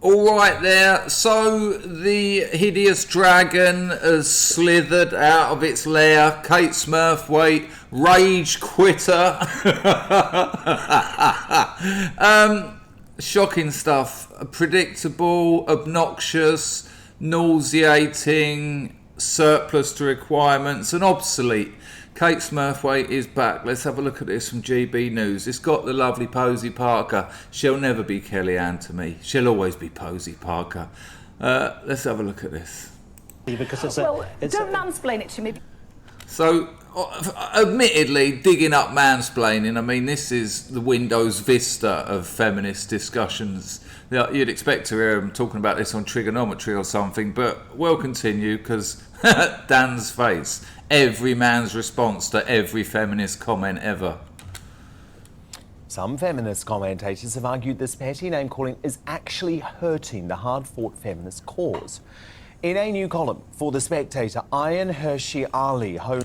All right there. So the hideous dragon has slithered out of its lair. Kate Smurthwaite, rage quitter. Shocking stuff. Predictable, obnoxious, nauseating, surplus to requirements and obsolete. Kate Smurthwaite is back. Let's have a look at this from GB News. It's got the lovely Posie Parker. She'll never be Kellyanne to me. She'll always be Posie Parker. Let's have a look at this. Because don't mansplain it to me. So, admittedly, digging up mansplaining, I mean, this is the Windows Vista of feminist discussions. You'd expect to hear them talking about this on trigonometry or something, but we'll continue because Dan's face. Every man's response to every feminist comment ever. Some feminist commentators have argued this petty name-calling is actually hurting the hard-fought feminist cause. In a new column for The Spectator, Ayan Hirsi Ali hones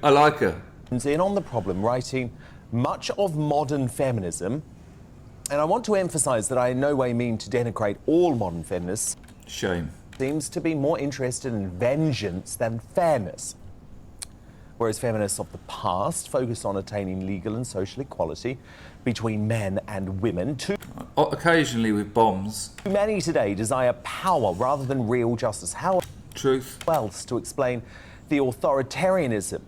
I like her. in on the problem, writing, much of modern feminism, and I want to emphasise that I in no way mean to denigrate all modern feminists, Shame. seems to be more interested in vengeance than fairness. Whereas feminists of the past focused on attaining legal and social equality between men and women, too Occasionally with bombs. many today desire power rather than real justice. How Truth. else to explain the authoritarianism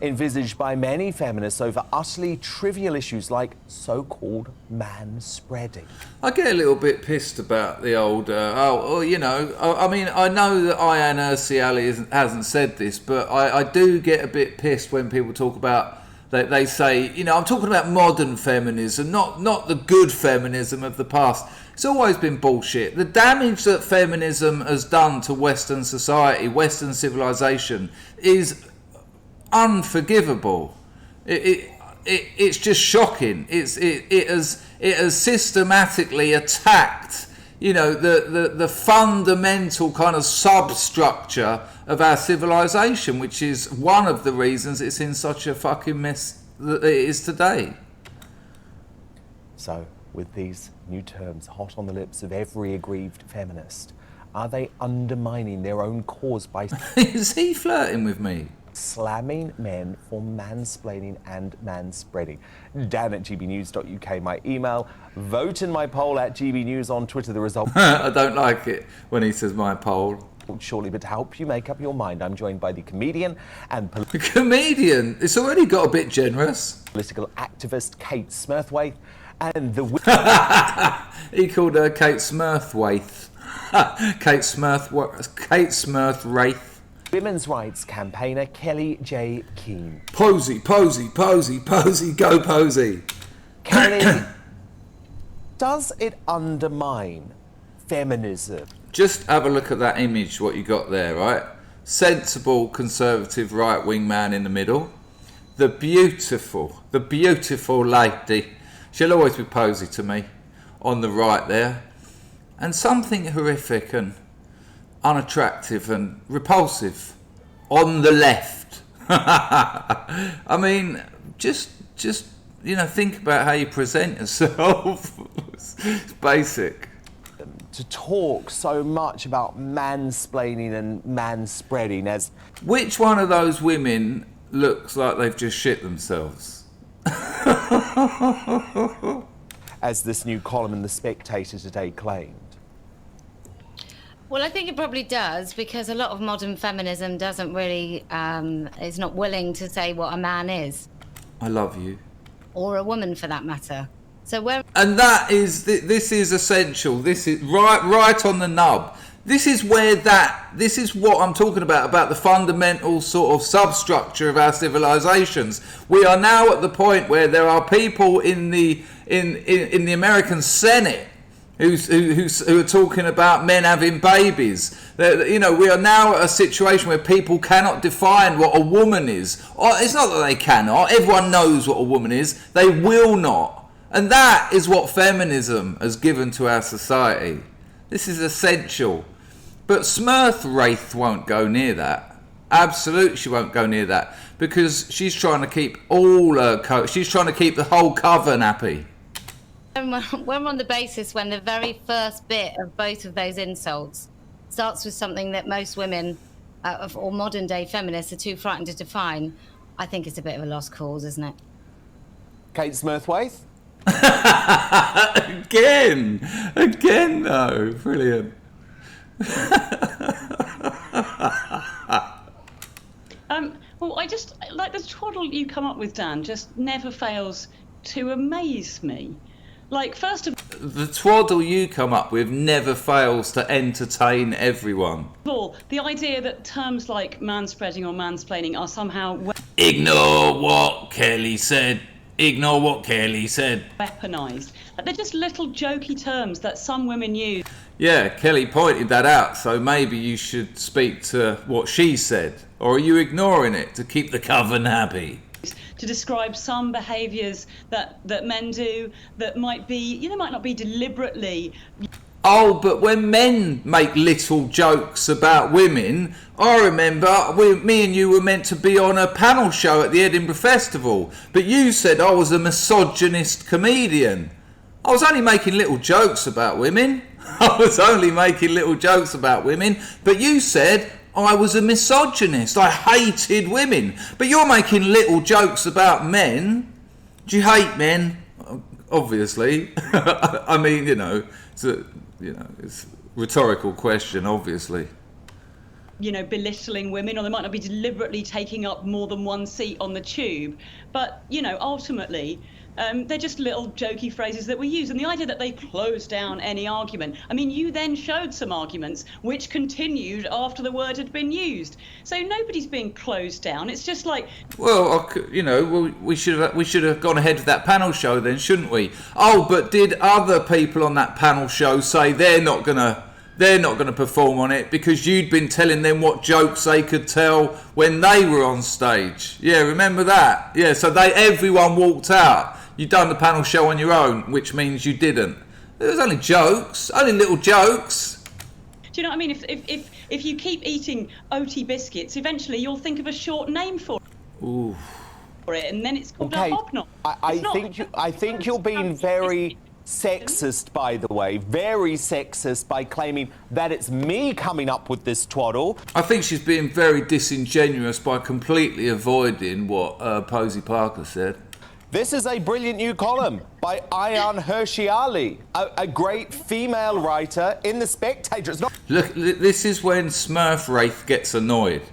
envisaged by many feminists over utterly trivial issues like so-called man-spreading? I get a little bit pissed about the old, you know, I mean, I know that Ayan Hirsi Ali hasn't said this, but I do get a bit pissed when people talk about, they say, you know, I'm talking about modern feminism, not the good feminism of the past. It's always been bullshit. The damage that feminism has done to Western society, Western civilization, is unforgivable. It's just shocking. It has systematically attacked, you know, the fundamental kind of substructure of our civilization, which is one of the reasons it's in such a fucking mess that it is today. So, with these new terms hot on the lips of every aggrieved feminist, are they undermining their own cause by Is he flirting with me? slamming men for mansplaining and manspreading? Dan at gbnews.uk, my email. Vote in my poll at gbnews on Twitter. The result I don't like it when he says my poll. shortly, but to help you make up your mind, I'm joined by the comedian and The comedian? It's already got a bit generous. political activist Kate Smurthwaite and the He called her Kate Smurthwaite. Kate Smurthwaite. women's rights campaigner Kelly J. Keane. Posie, Posie, Posie, Posie, go Posie. Kelly, does it undermine feminism? Just have a look at that image, what you got there, right? Sensible, conservative, right-wing man in the middle. The beautiful lady. She'll always be Posie to me, on the right there. And something horrific and unattractive and repulsive on the left. I mean, just you know, think about how you present yourself. It's basic. To talk so much about mansplaining and manspreading as Which one of those women looks like they've just shit themselves? this new column in The Spectator today claimed. Well, I think it probably does, because a lot of modern feminism doesn't really, is not willing to say what a man is. I love you. Or a woman, for that matter. So where... And that is, this is essential. This is right on the nub. This is what I'm talking about the fundamental sort of substructure of our civilizations. We are now at the point where there are people in the American Senate who are talking about men having babies. You know, we are now at a situation where people cannot define what a woman is. It's not that they cannot. Everyone knows what a woman is. They will not. And that is what feminism has given to our society. This is essential. But Smurthwaite won't go near that. Absolutely, she won't go near that, because she's trying to keep she's trying to keep the whole coven happy. We're on the basis when the very first bit of both of those insults starts with something that most women or modern day feminists are too frightened to define. I think it's a bit of a lost cause, isn't it? Kate Smurthwaite? Again, though. Brilliant. Well, I just like the twaddle you come up with, Dan, just never fails to amaze me. Like, first of The twaddle you come up with never fails to entertain everyone. all, the idea that terms like manspreading or mansplaining are somehow Ignore what Kelly said. Ignore what Kelly said. weaponised. Like, they're just little jokey terms that some women use. Yeah, Kelly pointed that out, so maybe you should speak to what she said. Or are you ignoring it to keep the coven happy? To describe some behaviours that men do that might be, might not be deliberately. Oh, but when men make little jokes about women, I remember me and you were meant to be on a panel show at the Edinburgh Festival, but you said I was a misogynist comedian. I was only making little jokes about women. But you said I was a misogynist. I hated women. But you're making little jokes about men. Do you hate men? Obviously. I mean, it's a rhetorical question, obviously. Belittling women, or they might not be deliberately taking up more than one seat on the tube. But, ultimately, they're just little jokey phrases that we use. And the idea that they close down any argument. I mean, you then showed some arguments which continued after the word had been used. So nobody's being closed down. It's just like... Well, we should have gone ahead with that panel show then, shouldn't we? Oh, but did other people on that panel show say they're not gonna perform on it because you'd been telling them what jokes they could tell when they were on stage? Yeah, remember that? Yeah, so everyone walked out. You'd done the panel show on your own, which means you didn't. It was only jokes, only little jokes. Do you know what I mean? If you keep eating OT biscuits, eventually you'll think of a short name for it, and then it's called a hobnob. I think you're being very sexist, by the way, very sexist by claiming that it's me coming up with this twaddle. I think she's being very disingenuous by completely avoiding what Posie Parker said. This is a brilliant new column by Ayaan Hirsi Ali, a great female writer in The Spectator. It's not... Look, this is when Smurthwaite gets annoyed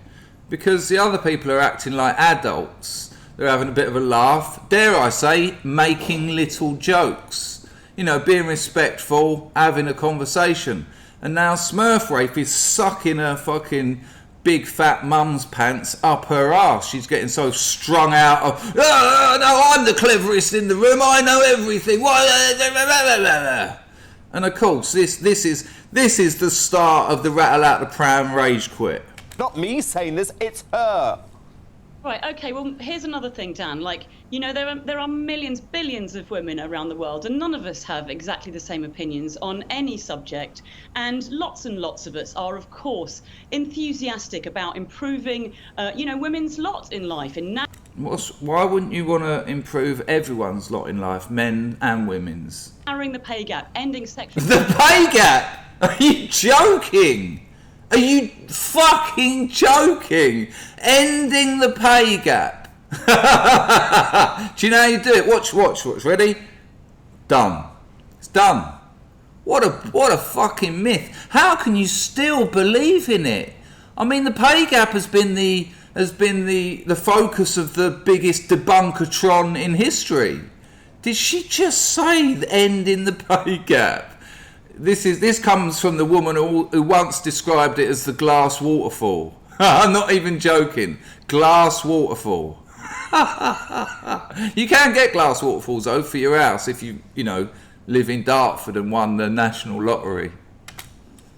because the other people are acting like adults. They're having a bit of a laugh, dare I say, making little jokes. Being respectful, having a conversation. And now Smurthwaite is sucking her fucking big fat mum's pants up her arse. She's getting so strung out of, no, I'm the cleverest in the room, I know everything. And of course, this is the start of the rattle out the pram rage quit. Not me saying this, it's her. Right, okay, well, here's another thing, Dan. There are millions, billions of women around the world, and none of us have exactly the same opinions on any subject. And lots of us are, of course, enthusiastic about improving, women's lot in life. Why wouldn't you want to improve everyone's lot in life, men and women's? Narrowing the pay gap, ending sexual... The pay gap? Are you joking? Are you fucking joking? Ending the pay gap. Do you know how you do it? Watch. Ready? Done. It's done. What a fucking myth. How can you still believe in it? I mean, the pay gap has been the focus of the biggest debunkertron in history. Did she just say ending the pay gap? This comes from the woman who once described it as the glass waterfall. I'm not even joking. Glass waterfall. You can get glass waterfalls though for your house if you live in Dartford and won the national lottery.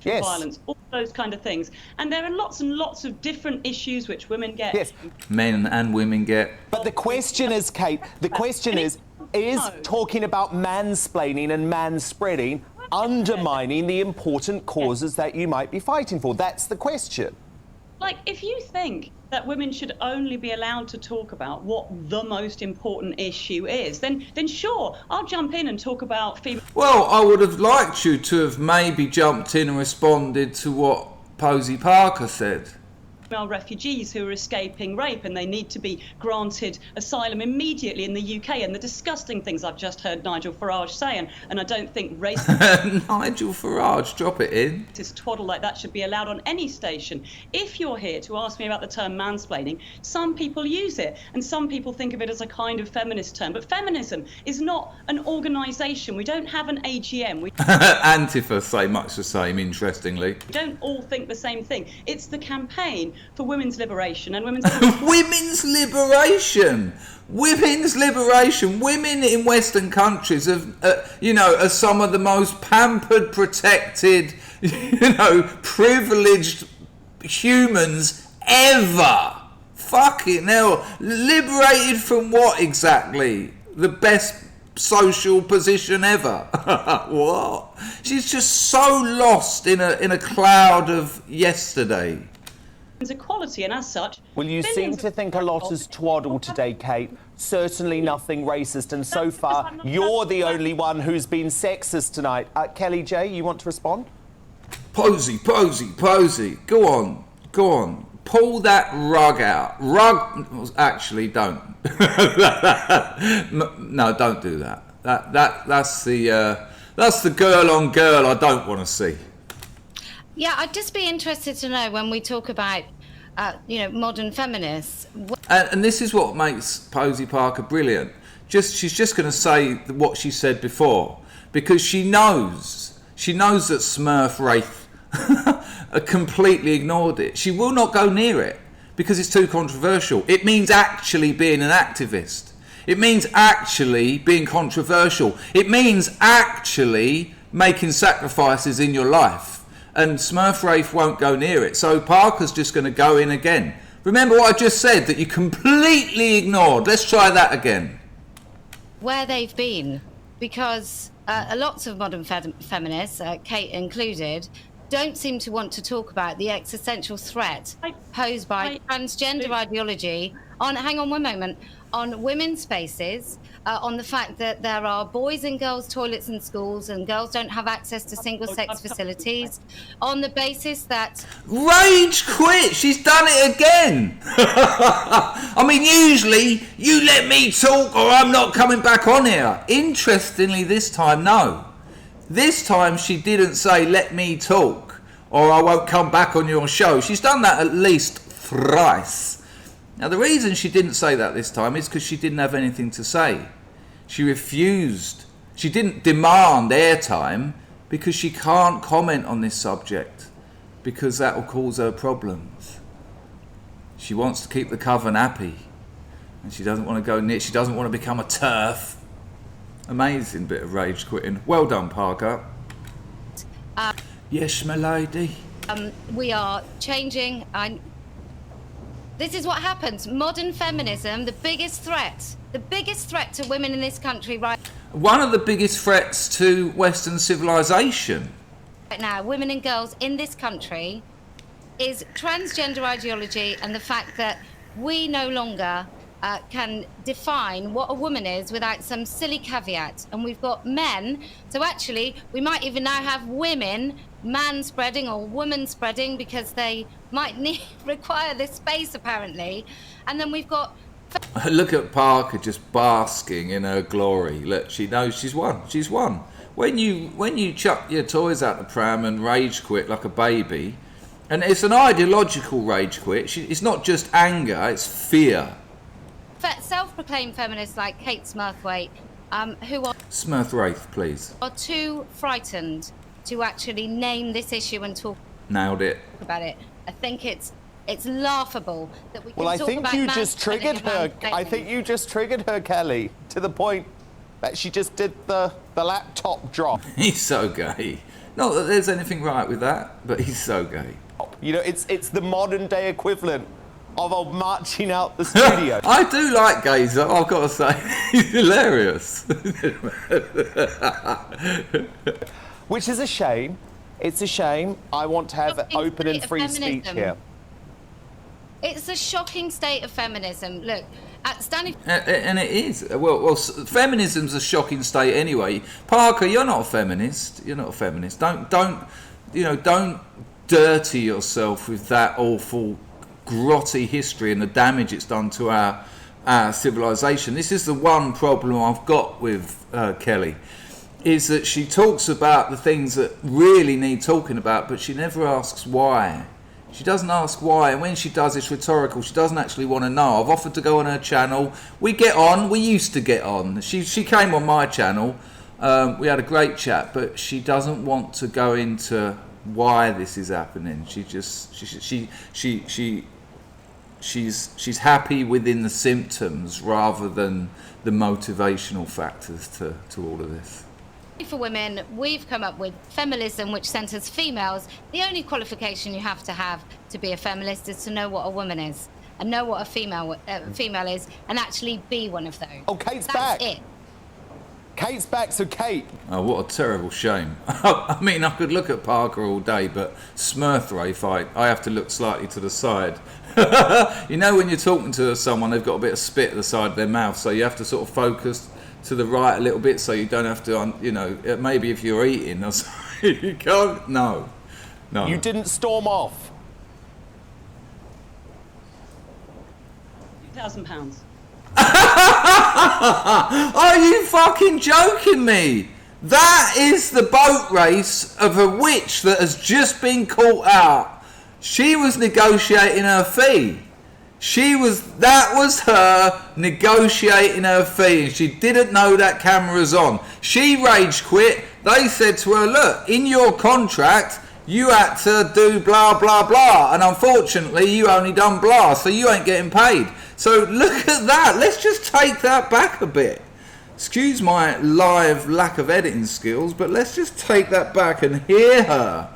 Yes. Violence, all those kind of things. And there are lots and lots of different issues which women get. Yes. Men and women get. But the question is, Kate, is talking about mansplaining and manspreading undermining the important causes that you might be fighting for? That's the question. If you think that women should only be allowed to talk about what the most important issue is, then sure, I'll jump in and talk about female. Well, I would have liked you to have maybe jumped in and responded to what Posie Parker said. Refugees who are escaping rape, and they need to be granted asylum immediately in the UK, and the disgusting things I've just heard Nigel Farage saying, and I don't think racist Nigel Farage, drop it in. twaddle like that should be allowed on any station. If you're here to ask me about the term mansplaining, some people use it, and some people think of it as a kind of feminist term, but feminism is not an organisation. We don't have an AGM. We Antifa say much the same, interestingly. don't all think the same thing. It's the campaign for women's liberation and women's Women's liberation. Women's liberation. Women in Western countries are some of the most pampered, protected, privileged humans ever. Fucking hell. Liberated from what exactly? The best social position ever. What? She's just so lost in a cloud of yesterday. equality, and as such... Well, you seem to think a lot is twaddle today, Kate. Certainly nothing racist, and so far you're the only one who's been sexist tonight. Kelly J, you want to respond? Posie. Go on. Pull that rug out. Actually, don't. No, don't do that. That's the girl on girl I don't want to see. Yeah, I'd just be interested to know when we talk about, modern feminists. And this is what makes Posie Parker brilliant. She's just going to say what she said before, because she knows that Smurthwaite completely ignored it. She will not go near it because it's too controversial. It means actually being an activist. It means actually being controversial. It means actually making sacrifices in your life. And Smurthwaite won't go near it. So Parker's just going to go in again. Remember what I just said that you completely ignored. Let's try that again. Where they've been, because lots of modern feminists, Kate included, don't seem to want to talk about the existential threat posed by transgender ideology on women's spaces, on the fact that there are boys and girls toilets in schools and girls don't have access to single-sex facilities, on the basis that... Rage quit! She's done it again! I mean, usually, you let me talk or I'm not coming back on here. Interestingly, this time, no. This time, she didn't say, let me talk or I won't come back on your show. She's done that at least thrice. Now, the reason she didn't say that this time is because she didn't have anything to say. She refused. She didn't demand airtime because she can't comment on this subject because that will cause her problems. She wants to keep the coven happy and she doesn't want to go near. She doesn't want to become a TERF. Amazing bit of rage quitting. Well done, Parker. Yes, my lady. We are changing. This is what happens. Modern feminism, the biggest threat to women in this country right One of the biggest threats to Western civilization now, women and girls in this country, is transgender ideology and the fact that we no longer can define what a woman is without some silly caveat. And we've got men, so actually we might even now have women man-spreading or woman-spreading because they might require this space apparently. And then we've got... Look at Parker just basking in her glory. Look, she knows she's won. She's won. When you chuck your toys out the pram and rage quit like a baby, and it's an ideological rage quit, it's not just anger, it's fear. Self-proclaimed feminists like Kate Smurthwaite, who are... Smurthwaite, please. ...are too frightened to actually name this issue and talk... Nailed it. ...about it. I think it's laughable that we can talk about... Well, I think you just triggered her. I think you just triggered her, Kelly, to the point that she just did the laptop drop. He's so gay. Not that there's anything right with that, but he's so gay. You know, it's the modern day equivalent of marching out the studio. I do like gays, I've got to say. He's hilarious. Which is a shame. It's a shame. I want to have open and free speech here. It's a shocking state of feminism. Look, standing... And it is. Well, feminism's a shocking state anyway. Parker, you're not a feminist. You're not a feminist. Don't dirty yourself with that awful, grotty history and the damage it's done to our civilization. This is the one problem I've got with Kelly, is that she talks about the things that really need talking about, but she never asks why. She doesn't ask why, and when she does, it's rhetorical. She doesn't actually want to know. I've offered to go on her channel. We get on. We used to get on. She came on my channel. We had a great chat, but she doesn't want to go into why this is happening. She's happy within the symptoms rather than the motivational factors to all of this. For women, we've come up with feminism, which centres females. The only qualification you have to be a feminist is to know what a woman is and know what a female is and actually be one of those. Oh, Kate's That's back. it. Kate's back, so Kate. Oh, what a terrible shame. I mean, I could look at Parker all day, but Smurthwaite, I have to look slightly to the side. You know, when you're talking to someone, they've got a bit of spit at the side of their mouth, so you have to sort of focus to the right a little bit, so you don't have to, maybe if you're eating or something, you can't. No. You didn't storm off. £2,000. Are you fucking joking me? That is the boat race of a witch that has just been caught out. She was negotiating her fee. That was her negotiating her fee, and she didn't know that camera was on. She rage quit. They said to her, look, in your contract, you had to do blah, blah, blah, and unfortunately, you only done blah, so you ain't getting paid. So look at that. Let's just take that back a bit. Excuse my live lack of editing skills, but let's just take that back and hear her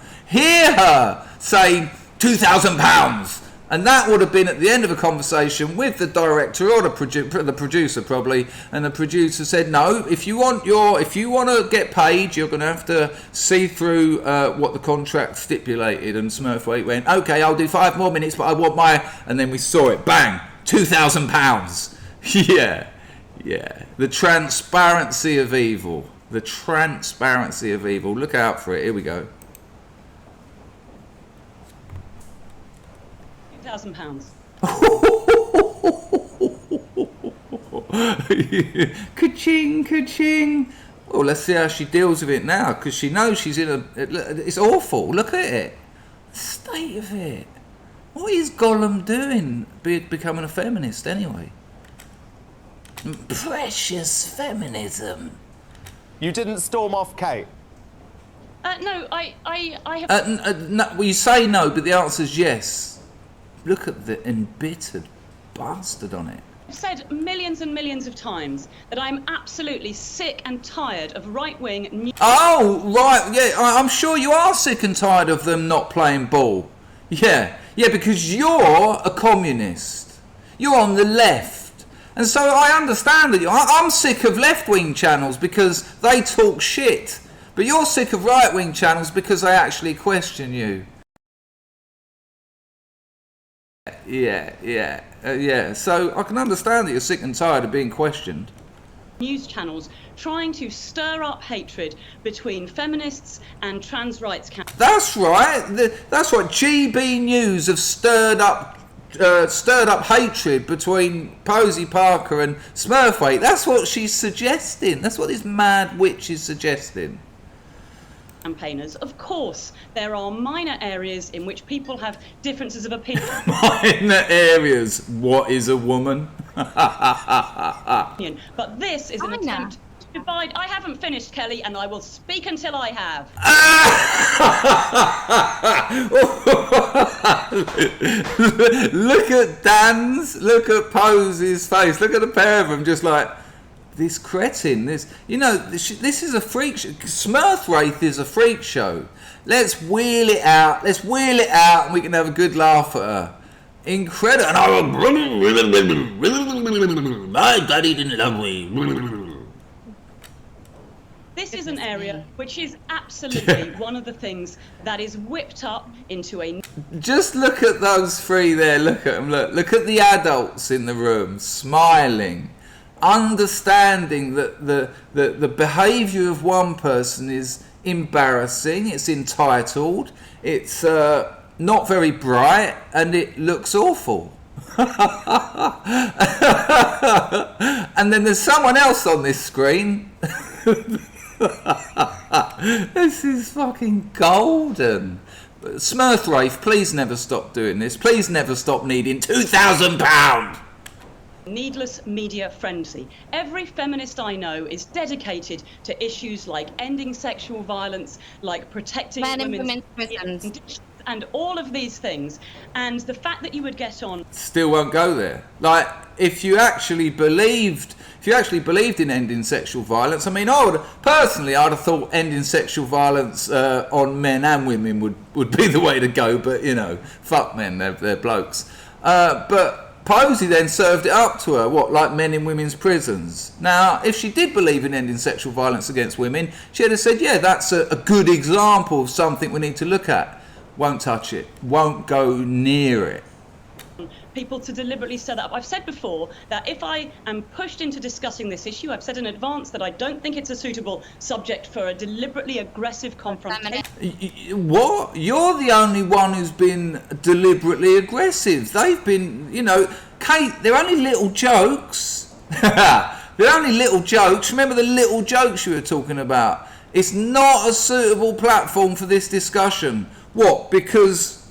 say £2,000. And that would have been at the end of a conversation with the director or the producer probably, and the producer said, no, if you want to get paid, you're going to have to see through what the contract stipulated. And Smurthwaite went, okay, I'll do 5 more minutes, but I want and then we saw it, bang, £2,000. Yeah. The transparency of evil. Look out for it. Here we go. £2,000. Ka-ching. Well, let's see how she deals with it now, because she knows she's in it's awful. Look at it. The state of it. What is Gollum doing becoming a feminist anyway? Precious feminism. You didn't storm off, Kate. No, I have... no, well, you say no, but the answer is yes. Look at the embittered bastard on it. I've said millions and millions of times that I'm absolutely sick and tired of right-wing news. Oh, right, yeah, I'm sure you are sick and tired of them not playing ball. Yeah, because you're a communist. You're on the left. And so I understand that I'm sick of left-wing channels because they talk shit. But you're sick of right-wing channels because they actually question you. Yeah. So I can understand that you're sick and tired of being questioned. News channels trying to stir up hatred between feminists and trans rights campaigners. That's right. That's what GB News have stirred up hatred between Posie Parker and Smurthwaite. That's what she's suggesting. That's what this mad witch is suggesting. Campaigners. Of course, there are minor areas in which people have differences of opinion. Minor areas. What is a woman? But this is an attempt to divide. I haven't finished, Kelly, and I will speak until I have. Look at Dan's. Look at Posie's face. Look at the pair of them, just like. This cretin, this is a freak show. Smurthwaite is a freak show. Let's wheel it out, and we can have a good laugh at her. Incredible. My daddy didn't love me. This is an area which is absolutely one of the things that is whipped up into a... Just look at those three there. Look at them. Look at the adults in the room, smiling, understanding that the behaviour of one person is embarrassing, it's entitled, it's not very bright, and it looks awful. And then there's someone else on this screen. This is fucking golden. Smurthwaite, please never stop doing this. Please never stop needing £2,000. Needless media frenzy. Every feminist I know is dedicated to issues like ending sexual violence, like protecting women's prisons, and all of these things. And the fact that you would get on... Still won't go there. Like, if you actually believed in ending sexual violence, I mean, I'd have thought ending sexual violence on men and women would be the way to go, but, you know, fuck men, they're blokes. But Posie then served it up to her, like men in women's prisons. Now, if she did believe in ending sexual violence against women, she'd have said, yeah, that's a good example of something we need to look at. Won't touch it, won't go near it. People to deliberately set up. I've said before that if I am pushed into discussing this issue, I've said in advance that I don't think it's a suitable subject for a deliberately aggressive confrontation. What? You're the only one who's been deliberately aggressive. They've been, you know, Kate, they're only little jokes. They're only little jokes. Remember the little jokes you were talking about? It's not a suitable platform for this discussion. What? Because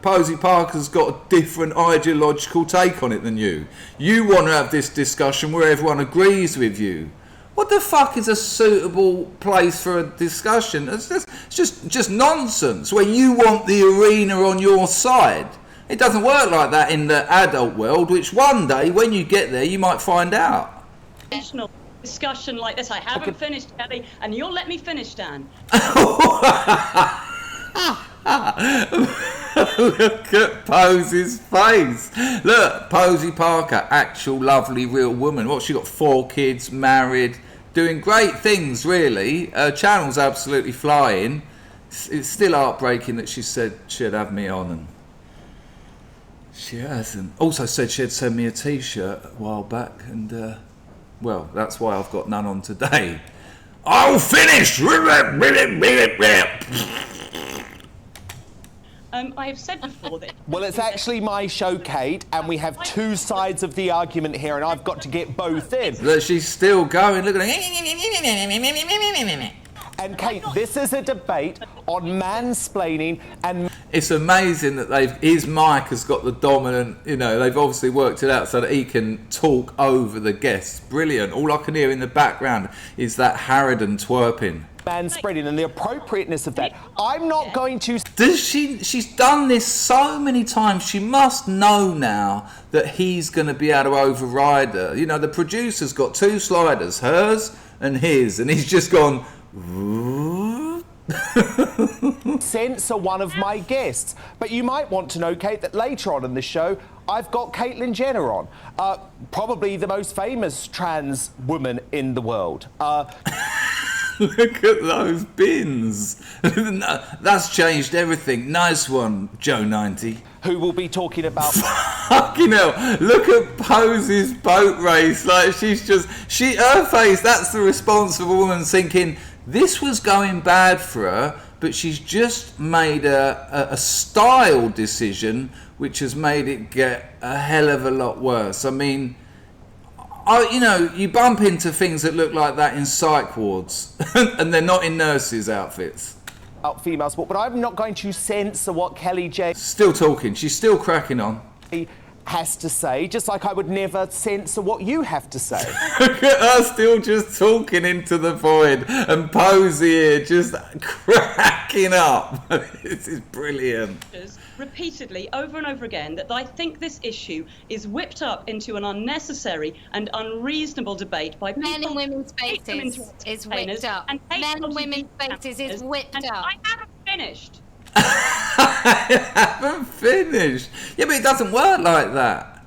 Posie Parker's got a different ideological take on it than you. You want to have this discussion where everyone agrees with you. What the fuck is a suitable place for a discussion? It's just nonsense where you want the arena on your side. It doesn't work like that in the adult world, which one day when you get there you might find out. Discussion like this. I haven't finished, Kelly, and you'll let me finish, Dan. Look at Posie's face. Look, Posie Parker, actual lovely real woman. What, she got 4 kids, married, doing great things really. Her channel's absolutely flying. It's still heartbreaking that she said she'd have me on and she hasn't. Also said she'd send me a t-shirt a while back and well, that's why I've got none on today. I'm finished. I have said before that... Well, it's actually my show, Kate, and we have 2 sides of the argument here, and I've got to get both in. Look, she's still going. Look at her. And Kate, this is a debate on mansplaining and... It's amazing that his mic has got the dominant, you know, they've obviously worked it out so that he can talk over the guests. Brilliant. All I can hear in the background is that Harridan twerping. Manspreading and the appropriateness of that. I'm not going to... She's done this so many times. She must know now that he's going to be able to override her. You know, the producer's got 2 sliders, hers and his, and he's just gone... censor one of my guests. But you might want to know, Kate, that later on in the show, I've got Caitlyn Jenner on. Probably the most famous trans woman in the world. Look at those bins. That's changed everything. Nice one, Joe 90. Who will be talking about... Fucking hell. Look at Posie's boat race. Like, her face, that's the response of a woman thinking, this was going bad for her, but she's just made a style decision which has made it get a hell of a lot worse. I mean... you know, you bump into things that look like that in psych wards, and they're not in nurses' outfits. Female sport, but I'm not going to censor what Kelly J... Still talking. She's still cracking on. ...has to say, just like I would never censor what you have to say. Look at her still just talking into the void, and Posie here just cracking up. This is brilliant. Repeatedly, over and over again, that I think this issue is whipped up into an unnecessary and unreasonable debate by people... Men and women's faces is whipped up. Men and women's faces is whipped up. I haven't finished. I haven't finished. Yeah, but it doesn't work like that.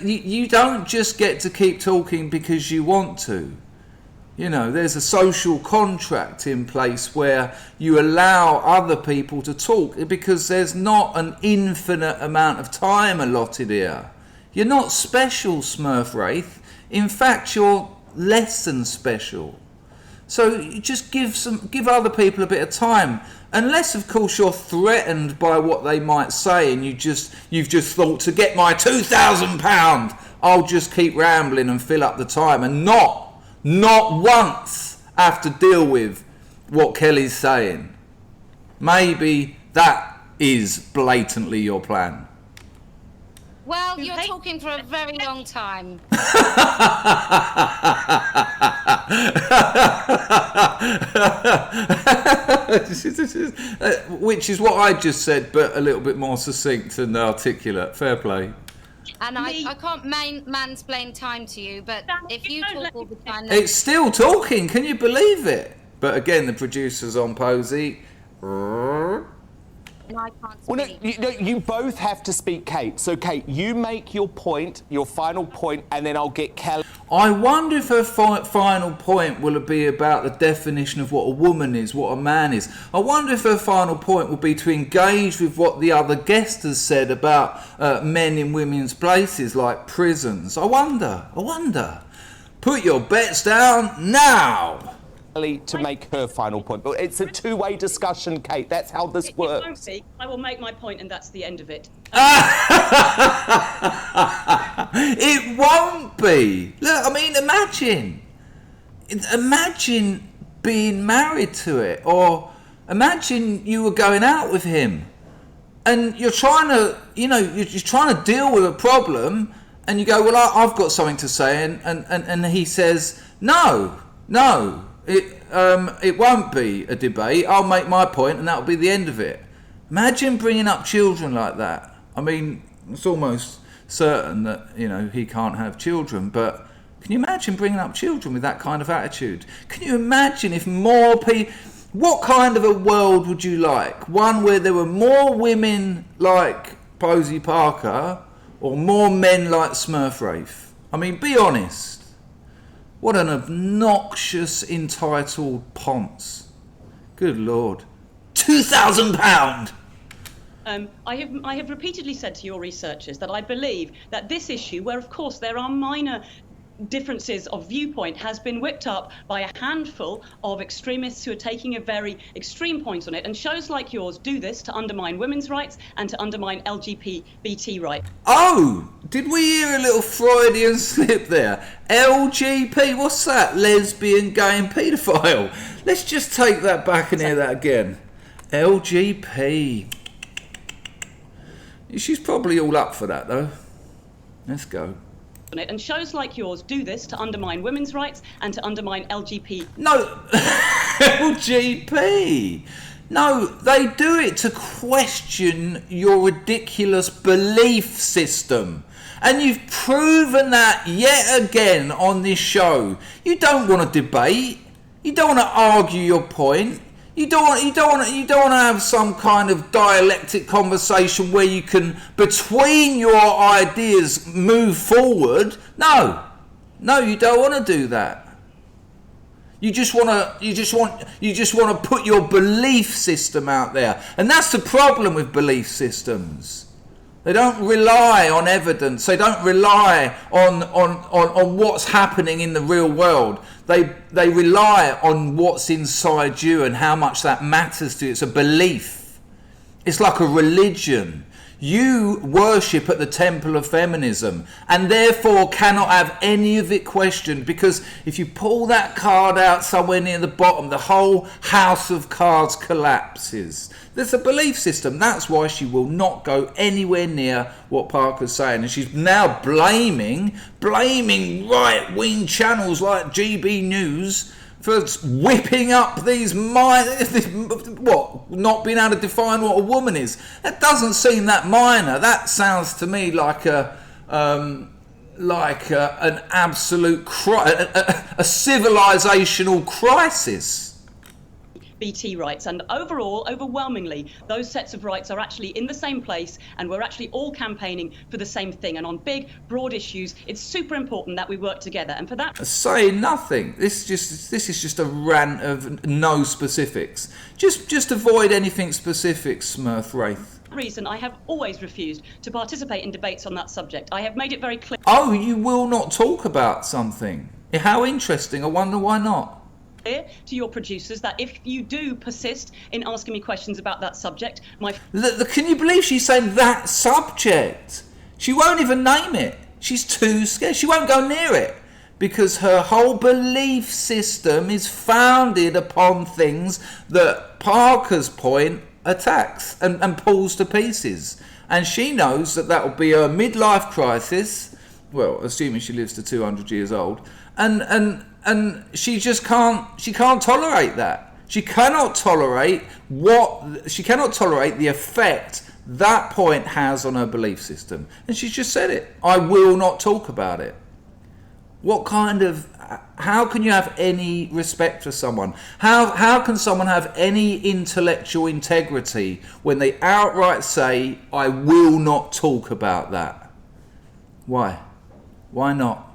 You don't just get to keep talking because you want to. You know, there's a social contract in place where you allow other people to talk because there's not an infinite amount of time allotted here. You're not special, Smurthwaite. In fact, you're less than special. So you just give other people a bit of time. Unless, of course, you're threatened by what they might say and you've just thought, to get my £2,000, I'll just keep rambling and fill up the time and not once have to deal with what Kelly's saying. Maybe that is blatantly your plan. Well, you're talking for a very long time. Which is what I just said, but a little bit more succinct and articulate. Fair play. And I can't mansplain time to you, but if you talk all the time... It's still talking, can you believe it? But again, the producer's on Posie. And I can't speak. Well, no, you both have to speak, Kate. So, Kate, you make your point, your final point, and then I'll get Kelly. I wonder if her final point will be about the definition of what a woman is, what a man is. I wonder if her final point will be to engage with what the other guest has said about men in women's places, like prisons. I wonder. Put your bets down now. To make her final point. But it's a two-way discussion, Kate. That's how this works. It won't be. I will make my point and that's the end of it. It won't be. Look, I mean, imagine being married to it, or imagine you were going out with him and you're trying to, you're trying to deal with a problem and you go, well, I've got something to say, and he says, no. It won't be a debate. I'll make my point and that'll be the end of it. Imagine bringing up children like that. I mean, it's almost certain that, he can't have children, but can you imagine bringing up children with that kind of attitude? Can you imagine if more people... What kind of a world would you like? One where there were more women like Posie Parker or more men like Smurthwaite? I mean, be honest. What an obnoxious, entitled ponce. Good Lord. £2,000! I have repeatedly said to your researchers that I believe that this issue, where of course there are minor differences of viewpoint, has been whipped up by a handful of extremists who are taking a very extreme point on it, and shows like yours do this to undermine women's rights and to undermine LGBT rights. Oh, did we hear a little Freudian slip there? LGP, what's that? Lesbian, gay and paedophile. Let's just take that back and hear that again. LGP. She's probably all up for that though. Let's go. And shows like yours do this to undermine women's rights and to undermine LGBT. No, LGP. No, they do it to question your ridiculous belief system. And you've proven that yet again on this show. You don't want to debate. You don't want to argue your point. You don't want to have some kind of dialectic conversation where you can, between your ideas, move forward. No, you don't want to do that. You just want to put your belief system out there, and that's the problem with belief systems. They don't rely on evidence. They don't rely on what's happening in the real world. They rely on what's inside you and how much that matters to you. It's a belief. It's like a religion. You worship at the temple of feminism and therefore cannot have any of it questioned, because if you pull that card out somewhere near the bottom, the whole house of cards collapses. There's a belief system. That's why she will not go anywhere near what Parker's saying. And she's now blaming right-wing channels like GB News for whipping up these not being able to define what a woman is. That doesn't seem that minor. That sounds to me like an absolute a civilizational crisis. LGBT rights. And overall, overwhelmingly, those sets of rights are actually in the same place, and we're actually all campaigning for the same thing. And on big, broad issues, it's super important that we work together. And for that... Saying nothing. This is just a rant of no specifics. Just avoid anything specific, Smurthwaite. Reason I have always refused to participate in debates on that subject. I have made it very clear. Oh, you will not talk about something. How interesting. I wonder why not. To your producers that if you do persist in asking me questions about that subject, can you believe she's saying that subject? She won't even name it. She's too scared. She won't go near it because her whole belief system is founded upon things that Parker's point attacks and pulls to pieces. And she knows that will be her midlife crisis, well, assuming she lives to 200 years old, and she just can't tolerate that. She cannot tolerate the effect that point has on her belief system. And she's just said it. I will not talk about it. How can you have any respect for someone? How can someone have any intellectual integrity when they outright say, I will not talk about that? Why? Why not?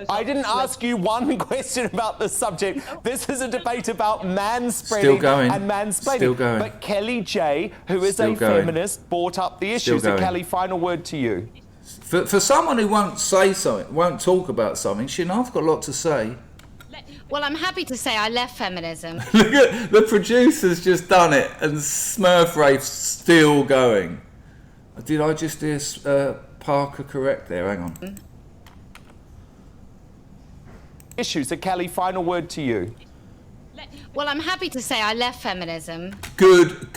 I didn't ask you one question about the subject. This is a debate about manspreading and mansplaining. Still going. But Kelly J, who is a feminist, brought up the issue. So Kelly, final word to you. For someone who won't say something, won't talk about something, I've got a lot to say. Well, I'm happy to say I left feminism. Look at the producer's just done it, and Smurthwaite's still going. Did I just hear Parker correct there? Hang on. Issue. So Kelly, final word to you. Well, I'm happy to say I left feminism. Good.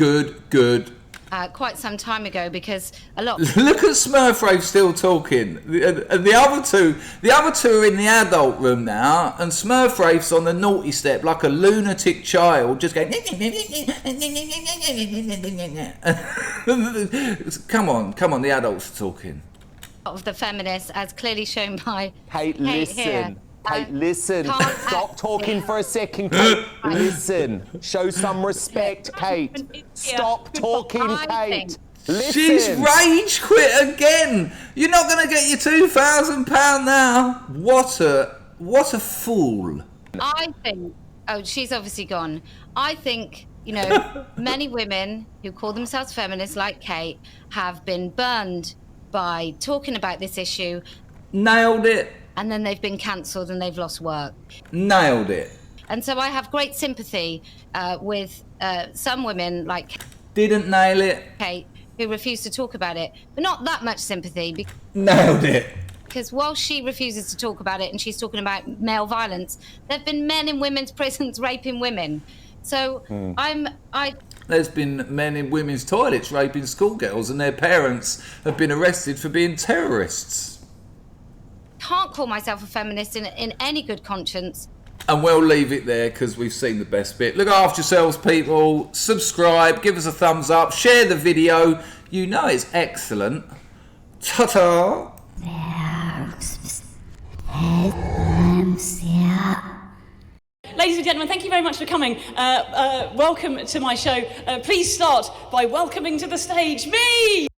Quite some time ago, because a lot. Look at Smurthwaite still talking, and the other two are in the adult room now, and Smurthwaite's on the naughty step like a lunatic child, just going. Come on, the adults are talking. Of the feminists, as clearly shown by. Kate, listen. Kate, listen. Stop talking for a second, Kate. Listen. Show some respect, Kate. Stop talking, Kate. Listen. She's rage quit again. You're not going to get your £2,000 now. What a fool. I think. Oh, she's obviously gone. I think, many women who call themselves feminists, like Kate, have been burned by talking about this issue. Nailed it. And then they've been cancelled and they've lost work. Nailed it. And so I have great sympathy with some women like... Didn't nail it. Kate, who refuse to talk about it. But not that much sympathy. Nailed it. Because while she refuses to talk about it and she's talking about male violence, there have been men in women's prisons raping women. So There's been men in women's toilets raping schoolgirls, and their parents have been arrested for being terrorists. Can't call myself a feminist in any good conscience. And we'll leave it there because we've seen the best bit. Look after yourselves, people. Subscribe, give us a thumbs up, share the video. You know it's excellent. Ta-ta. Ladies and gentlemen, thank you very much for coming. Welcome to my show. Please start by welcoming to the stage me!